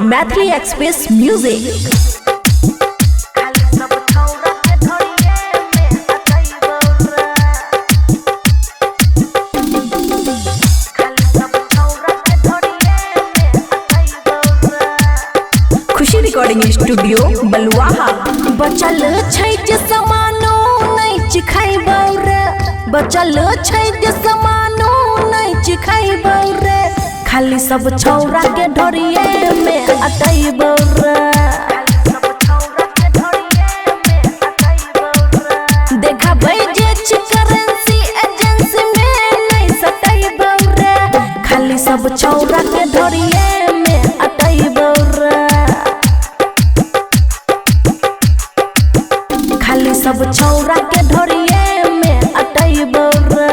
Maithili express music. Khushi recording studio Baluaha. बचल छै जे समानो नहीं चिखाइबौ रे, बचल छै जे समानो नहीं चिखाइबौ रे, खाली सब छौरा के ढोरिए में अटैबौ रे। देखाबै जे छै करेंसी एजेंसी में नहीं सटैबौ रे, खाली सब छौरा के ढोरिए में अटैबौ रे, खाली सब छौरा के ढोरिए में अटैबौ रे।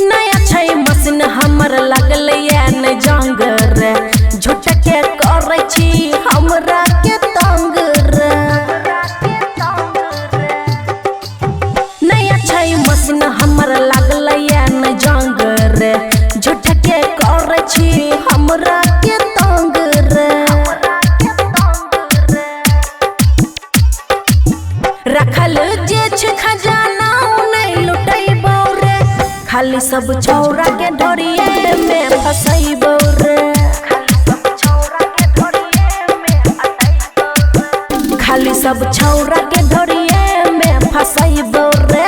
नया छै मशीन हमर लगल या न जंग रे, झूठ के करै छी हमरा के तंग रे। नया छै मशीन हमर लगल या न जंग रे, झूठ के करै छी हमरा के तंग रे। रखल जे छै खजाना नहीं लुटैबौ रे, खाली सब छौरा के ढोरिए में फसैबौ रे, खाली सब छौरा के ढोरिए में फसैबौ रे।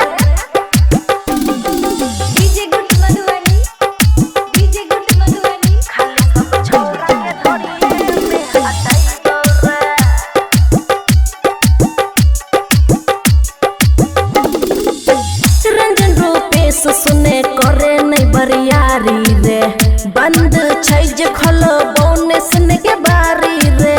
रंजन रूपेश सुने करे नहीं बरियारी रे, बंद छै जे खोलो बोनस के बारी रे।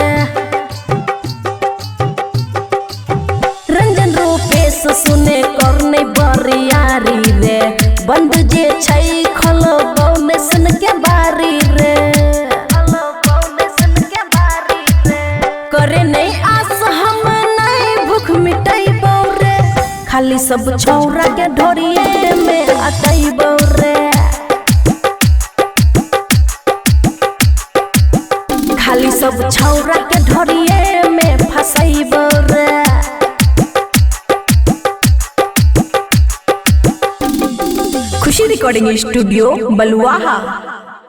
रंजन रूपेश सुने कर नहीं बरियारी रे, बंद जे छै खोलो बोनस के बारी रे। करे नहीं आस हम नहीं भूख मिटैबौ रे, खाली सब छौरा के ढोरिए में अटैबौ रे, खाली सब छौरा के ढोरिए में फसैबौ रे। खुशी रिकॉर्डिंग स्टूडियो बलुआहा।